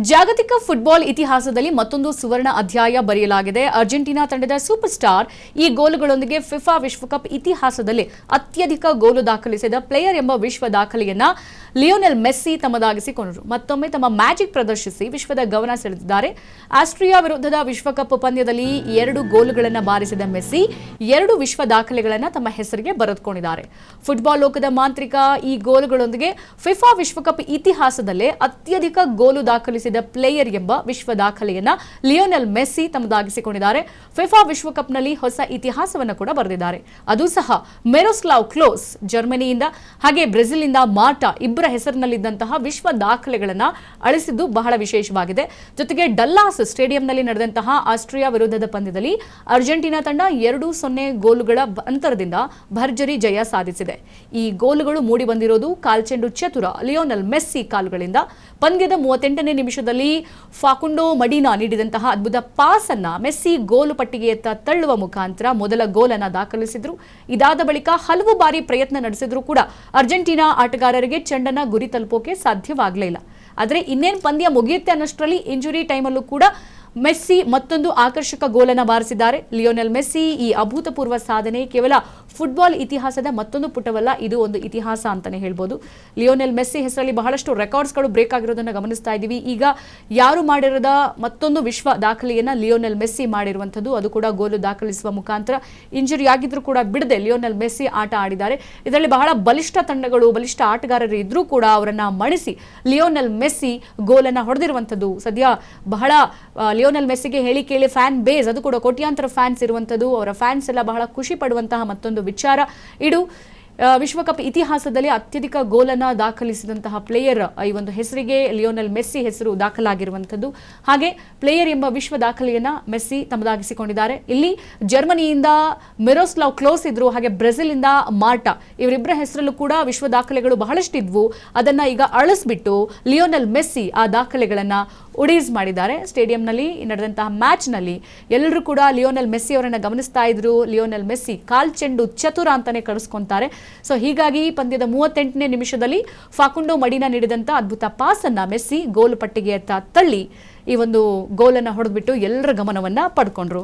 ಜಾಗತಿಕ ಫುಟ್ಬಾಲ್ ಇತಿಹಾಸದಲ್ಲಿ ಮತ್ತೊಂದು ಸುವರ್ಣ ಅಧ್ಯಾಯ ಬರೆಯಲಾಗಿದೆ. ಅರ್ಜೆಂಟೀನಾ ತಂಡದ ಸೂಪರ್ ಸ್ಟಾರ್ ಈ ಗೋಲುಗಳೊಂದಿಗೆ ಫಿಫಾ ವಿಶ್ವಕಪ್ ಇತಿಹಾಸದಲ್ಲಿ ಅತ್ಯಧಿಕ ಗೋಲು ದಾಖಲಿಸಿದ ಪ್ಲೇಯರ್ ಎಂಬ ವಿಶ್ವ ದಾಖಲೆಯನ್ನ ಲಿಯೋನೆಲ್ ಮೆಸ್ಸಿ ತಮ್ಮದಾಗಿಸಿಕೊಂಡರು. ಮತ್ತೊಮ್ಮೆ ತಮ್ಮ ಮ್ಯಾಜಿಕ್ ಪ್ರದರ್ಶಿಸಿ ವಿಶ್ವದ ಗಮನ ಸೆಳೆದಿದ್ದಾರೆ. ಆಸ್ಟ್ರಿಯಾ ವಿರುದ್ಧದ ವಿಶ್ವಕಪ್ ಪಂದ್ಯದಲ್ಲಿ 2 ಗೋಲುಗಳನ್ನು ಬಾರಿಸಿದ ಮೆಸ್ಸಿ 2 ವಿಶ್ವ ದಾಖಲೆಗಳನ್ನು ತಮ್ಮ ಹೆಸರಿಗೆ ಬರೆದುಕೊಂಡಿದ್ದಾರೆ. ಫುಟ್ಬಾಲ್ ಲೋಕದ ಮಾಂತ್ರಿಕ ಈ ಗೋಲುಗಳೊಂದಿಗೆ ಫಿಫಾ ವಿಶ್ವಕಪ್ ಇತಿಹಾಸದಲ್ಲೇ ಅತ್ಯಧಿಕ ಗೋಲು ದಾಖಲಿಸಿದ ಪ್ಲೇಯರ್ ಎಂಬ ವಿಶ್ವ ದಾಖಲೆಯನ್ನ ಲಿಯೋನೆಲ್ ಮೆಸ್ಸಿ ತಮ್ಮದಾಗಿಸಿಕೊಂಡಿದ್ದಾರೆ. ಫಿಫಾ ವಿಶ್ವಕಪ್ನಲ್ಲಿ ಹೊಸ ಇತಿಹಾಸವನ್ನು ಕೂಡ ಬರೆದಿದ್ದಾರೆ. ಅದು ಸಹ ಮಿರೋಸ್ಲಾವ್ ಕ್ಲೋಸ್ ಜರ್ಮನಿಯಿಂದ ಹಾಗೆ ಬ್ರೆಜಿಲ್ನಿಂದ ಮಾರ್ಟಾ ಇಬ್ಬರ ಹೆಸರಿನಲ್ಲಿದ್ದಂತಹ ವಿಶ್ವ ದಾಖಲೆಗಳನ್ನು ಅಳಿಸಿದ್ದು ಬಹಳ ವಿಶೇಷವಾಗಿದೆ. ಜೊತೆಗೆ ಡಲ್ಲಾಸ್ ಸ್ಟೇಡಿಯಂನಲ್ಲಿ ನಡೆದಂತಹ ಆಸ್ಟ್ರಿಯಾ ವಿರುದ್ಧದ ಪಂದ್ಯದಲ್ಲಿ ಅರ್ಜೆಂಟೀನಾ ತಂಡ 2-0 ಗೋಲುಗಳ ಅಂತರದಿಂದ ಭರ್ಜರಿ ಜಯ ಸಾಧಿಸಿದೆ. ಈ ಗೋಲುಗಳು ಮೂಡಿ ಬಂದಿರೋದು ಕಾಲ್ಚೆಂಡು ಚತುರ ಲಿಯೋನೆಲ್ ಮೆಸ್ಸಿ ಕಾಲುಗಳಿಂದ. ಪಂದ್ಯದ 38ನೇ ನಿಮಿಷದಲ್ಲಿ ಫಾಕುಂಡೋ ಮಡಿನಾ ನೀಡಿದಂತಹ ಅದ್ಭುತ ಪಾಸ್ ಅನ್ನ ಮೆಸ್ಸಿ ಗೋಲು ಪಟ್ಟಿಗೆಯತ್ತ ತಳ್ಳುವ ಮುಖಾಂತರ ಮೊದಲ ಗೋಲನ್ನು ದಾಖಲಿಸಿದ್ರು. ಇದಾದ ಬಳಿಕ ಹಲವು ಬಾರಿ ಪ್ರಯತ್ನ ನಡೆಸಿದ್ರು ಕೂಡ ಅರ್ಜೆಂಟೀನಾ ಆಟಗಾರರಿಗೆ ಚೆಂಡನ್ನ ಗುರಿ ತಲುಪೋಕೆ ಸಾಧ್ಯವಾಗಲಿಲ್ಲ. ಆದರೆ ಇನ್ನೇನು ಪಂದ್ಯ ಮುಗಿಯುತ್ತೆ ಅನ್ನಷ್ಟರಲ್ಲಿ ಇಂಜುರಿ ಟೈಮಲ್ಲೂ ಕೂಡ ಮೆಸ್ಸಿ ಮತ್ತೊಂದು ಆಕರ್ಷಕ ಗೋಲನ್ನು ಬಾರಿಸಿದ್ದಾರೆ. ಲಿಯೋನೆಲ್ ಮೆಸ್ಸಿ ಈ ಅಭೂತಪೂರ್ವ ಸಾಧನೆ ಕೇವಲ ಫುಟ್ಬಾಲ್ ಇತಿಹಾಸದ ಮತ್ತೊಂದು ಪುಟವಲ್ಲ, ಇದು ಒಂದು ಇತಿಹಾಸ ಅಂತಾನೆ ಹೇಳ್ಬೋದು. ಲಿಯೋನೆಲ್ ಮೆಸ್ಸಿ ಹೆಸರಲ್ಲಿ ಬಹಳಷ್ಟು ರೆಕಾರ್ಡ್ಸ್ಗಳು ಬ್ರೇಕ್ ಆಗಿರೋದನ್ನು ಗಮನಿಸ್ತಾ ಇದ್ದೀವಿ. ಈಗ ಯಾರು ಮಾಡಿರದ ಮತ್ತೊಂದು ವಿಶ್ವ ದಾಖಲೆಯನ್ನ ಲಿಯೋನೆಲ್ ಮೆಸ್ಸಿ ಮಾಡಿರುವಂಥದ್ದು, ಅದು ಕೂಡ ಗೋಲು ದಾಖಲಿಸುವ ಮುಖಾಂತರ. ಇಂಜುರಿ ಆಗಿದ್ರೂ ಕೂಡ ಬಿಡದೆ ಲಿಯೋನೆಲ್ ಮೆಸ್ಸಿ ಆಟ ಆಡಿದ್ದಾರೆ. ಇದರಲ್ಲಿ ಬಹಳ ಬಲಿಷ್ಠ ತಂಡಗಳು, ಬಲಿಷ್ಠ ಆಟಗಾರರು ಇದ್ರೂ ಕೂಡ ಅವರನ್ನ ಮಣಿಸಿ ಲಿಯೋನೆಲ್ ಮೆಸ್ಸಿ ಗೋಲನ್ನು ಹೊಡೆದಿರುವಂಥದ್ದು ಸದ್ಯ ಬಹಳ ಲಿಯೋನೆಲ್ ಮೆಸ್ಸಿಗೆ ಹೇಳಿ ಕೇಳಿ ಫ್ಯಾನ್ ಬೇಸ್, ಅದು ಕೂಡ ಕೋಟ್ಯಾಂತರ ಫ್ಯಾನ್ಸ್ ಇರುವಂಥದ್ದು. ಅವರ ಫ್ಯಾನ್ಸ್ ಎಲ್ಲ ಬಹಳ ಖುಷಿ ಪಡುವಂತಹ ಮತ್ತೊಂದು ವಿಚಾರ ಇದು. ವಿಶ್ವಕಪ್ ಇತಿಹಾಸದಲ್ಲಿ ಅತ್ಯಧಿಕ ಗೋಲನ್ನು ದಾಖಲಿಸಿದಂತಹ ಪ್ಲೇಯರ್ ಈ ಒಂದು ಹೆಸರಿಗೆ ಲಿಯೋನೆಲ್ ಮೆಸ್ಸಿ ಹೆಸರು ದಾಖಲಾಗಿರುವಂಥದ್ದು. ಹಾಗೆ ಪ್ಲೇಯರ್ ಎಂಬ ವಿಶ್ವ ದಾಖಲೆಯನ್ನ ಮೆಸ್ಸಿ ತಮ್ಮದಾಗಿಸಿಕೊಂಡಿದ್ದಾರೆ. ಇಲ್ಲಿ ಜರ್ಮನಿಯಿಂದ ಮಿರೋಸ್ಲಾವ್ ಕ್ಲೋಸ್ ಇದ್ರು, ಹಾಗೆ ಬ್ರೆಜಿಲ್ನಿಂದ ಮಾರ್ಟಾ, ಇವರಿಬ್ಬರ ಹೆಸರಲ್ಲೂ ಕೂಡ ವಿಶ್ವ ದಾಖಲೆಗಳು ಬಹಳಷ್ಟಿದ್ವು. ಅದನ್ನ ಈಗ ಅಳಿಸ್ಬಿಟ್ಟು ಲಿಯೋನೆಲ್ ಮೆಸ್ಸಿ ಆ ದಾಖಲೆಗಳನ್ನ ಉಡೀಸ್ ಮಾಡಿದ್ದಾರೆ. ಸ್ಟೇಡಿಯಂನಲ್ಲಿ ನಡೆದಂತಹ ಮ್ಯಾಚ್ನಲ್ಲಿ ಎಲ್ಲರೂ ಕೂಡ ಲಿಯೋನೆಲ್ ಮೆಸ್ಸಿ ಅವರನ್ನ ಗಮನಿಸ್ತಾ ಇದ್ರು. ಲಿಯೋನೆಲ್ ಮೆಸ್ಸಿ ಕಾಲ್ಚೆಂಡು ಚತುರ ಅಂತಾನೆ ಕರೆಸ್ಕೊಂತಾರೆ. ಸೊ ಹೀಗಾಗಿ ಪಂದ್ಯದ 38ನೇ ನಿಮಿಷದಲ್ಲಿ ಫಾಕುಂಡೋ ಮಡಿನಾ ನೀಡಿದಂತ ಅದ್ಭುತ ಪಾಸ್ ಅನ್ನ ಮೆಸ್ಸಿ ಗೋಲು ಪಟ್ಟಿಗೆಯತ್ತ ತಳ್ಳಿ ಈ ಒಂದು ಗೋಲನ್ನು ಹೊಡೆದ್ಬಿಟ್ಟು ಎಲ್ಲರ ಗಮನವನ್ನ ಪಡ್ಕೊಂಡ್ರು.